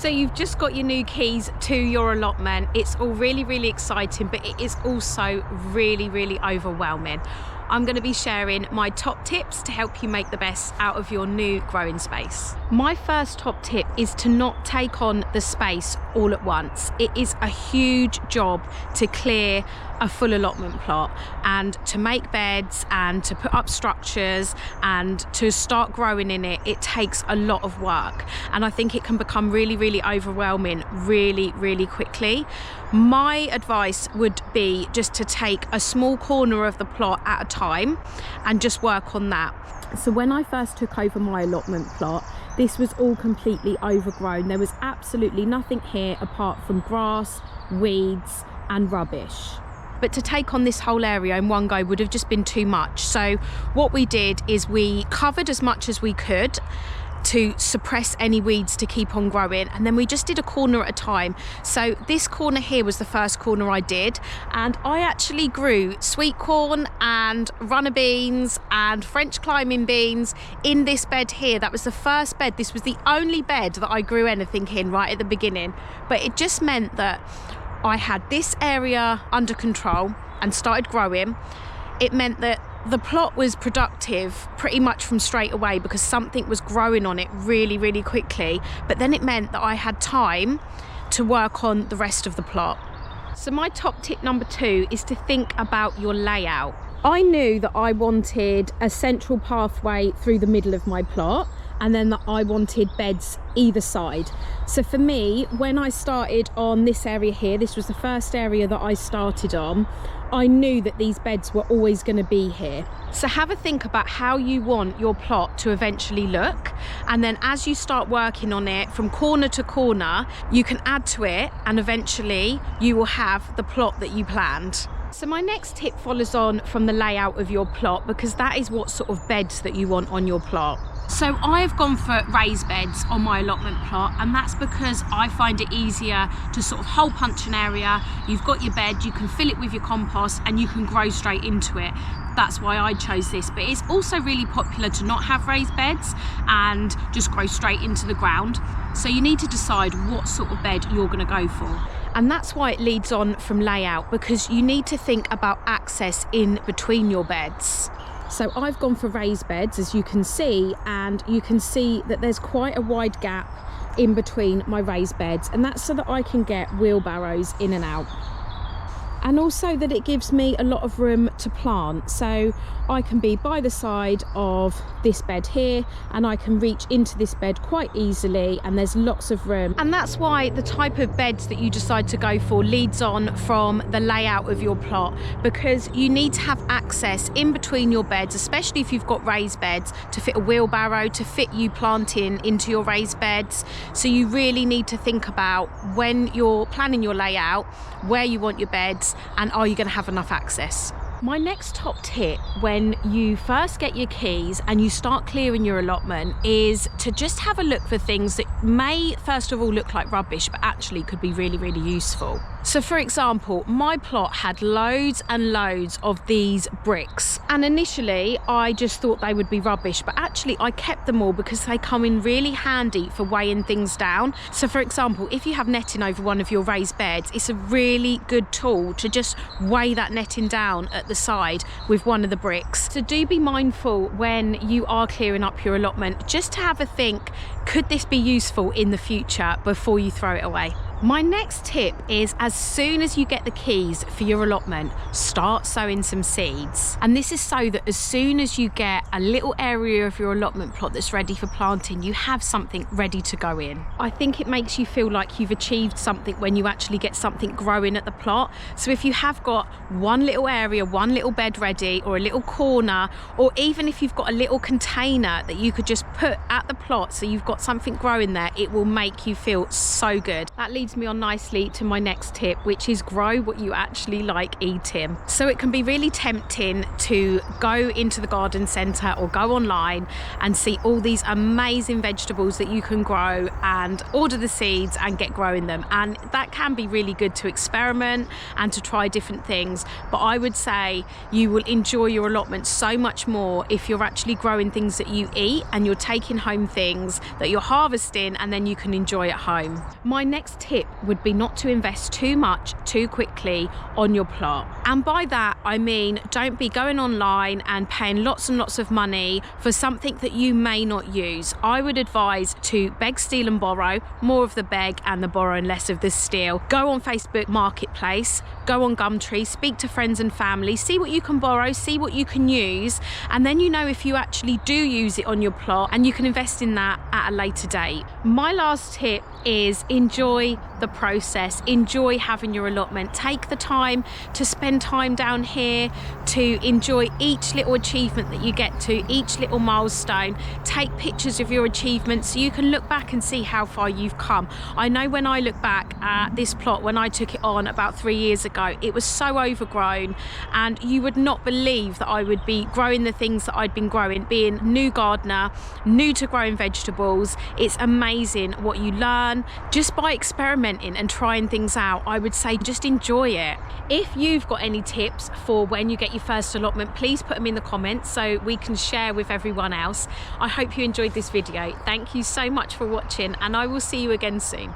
So you've just got your new keys to your allotment. It's all really, really exciting, but it is also really, really overwhelming. I'm going to be sharing my top tips to help you make the best out of your new growing space. My first top tip is to not take on the space all at once. It is a huge job to clear a full allotment plot and to make beds and to put up structures and to start growing in it. It takes a lot of work, and I think it can become really, really overwhelming really, really quickly. My advice would be just to take a small corner of the plot at a time and just work on that. So when I first took over my allotment plot, this was all completely overgrown. There was absolutely nothing here apart from grass, weeds and rubbish. But to take on this whole area in one go would have just been too much. So what we did is we covered as much as we could to suppress any weeds to keep on growing, and then we just did a corner at a time. So this corner here was the first corner I did, and I actually grew sweet corn and runner beans and French climbing beans in this bed here. That was the first bed. This was the only bed that I grew anything in right at the beginning, but it just meant that I had this area under control and started growing. It meant that the plot was productive pretty much from straight away because something was growing on it really, really quickly. But then it meant that I had time to work on the rest of the plot. So my top tip number 2 is to think about your layout. I knew that I wanted a central pathway through the middle of my plot, and then that I wanted beds either side. So for me, when I started on this area here, this was the first area that I started on, I knew that these beds were always going to be here. So have a think about how you want your plot to eventually look, and then as you start working on it from corner to corner, you can add to it, and eventually you will have the plot that you planned. So my next tip follows on from the layout of your plot, because that is what sort of beds that you want on your plot. So I've gone for raised beds on my allotment plot, and that's because I find it easier to sort of hole punch an area. You've got your bed, you can fill it with your compost and you can grow straight into it. That's why I chose this, but it's also really popular to not have raised beds and just grow straight into the ground. So you need to decide what sort of bed you're going to go for. And that's why it leads on from layout, because you need to think about access in between your beds. So I've gone for raised beds, as you can see, and you can see that there's quite a wide gap in between my raised beds, and that's so that I can get wheelbarrows in and out. And also that it gives me a lot of room to plant, so I can be by the side of this bed here and I can reach into this bed quite easily, and there's lots of room. And that's why the type of beds that you decide to go for leads on from the layout of your plot, because you need to have access in between your beds, especially if you've got raised beds, to fit a wheelbarrow, to fit you planting into your raised beds. So you really need to think about, when you're planning your layout, where you want your beds and are you going to have enough access. My next top tip when you first get your keys and you start clearing your allotment is to just have a look for things that may first of all look like rubbish but actually could be really, really useful. So for example, my plot had loads and loads of these bricks, and initially I just thought they would be rubbish, but actually I kept them all because they come in really handy for weighing things down. So for example, if you have netting over one of your raised beds, it's a really good tool to just weigh that netting down at the side with one of the bricks. So do be mindful when you are clearing up your allotment, just to have a think, could this be useful in the future before you throw it away? My next tip is, as soon as you get the keys for your allotment, start sowing some seeds. And this is so that as soon as you get a little area of your allotment plot that's ready for planting, you have something ready to go in. I think it makes you feel like you've achieved something when you actually get something growing at the plot. So if you have got one little area, one little bed ready, or a little corner, or even if you've got a little container that you could just put at the plot so you've got something growing there, it will make you feel so good. That leads leads me on nicely to my next tip, which is grow what you actually like eating. So it can be really tempting to go into the garden centre or go online and see all these amazing vegetables that you can grow and order the seeds and get growing them. And that can be really good to experiment and to try different things. But I would say you will enjoy your allotment so much more if you're actually growing things that you eat and you're taking home things that you're harvesting and then you can enjoy at home. My next tip would be not to invest too much too quickly on your plot. And by that I mean don't be going online and paying lots and lots of money for something that you may not use. I would advise to beg, steal and borrow, more of the beg and the borrow and less of the steal. Go on Facebook Marketplace, go on Gumtree, speak to friends and family, see what you can borrow, see what you can use, and then you know if you actually do use it on your plot and you can invest in that at a later date. My last tip is enjoy the process, enjoy having your allotment. Take the time to spend time down here to enjoy each little achievement that you get to, each little milestone. Take pictures of your achievements so you can look back and see how far you've come. I know when I look back at this plot when I took it on about 3 years ago, it was so overgrown and you would not believe that I would be growing the things that I'd been growing. Being a new gardener, new to growing vegetables, it's amazing what you learn just by experimenting and trying things out. I would say just enjoy it. If you've got any tips for when you get your first allotment, please put them in the comments so we can share with everyone else. I hope you enjoyed this video. Thank you so much for watching and I will see you again soon.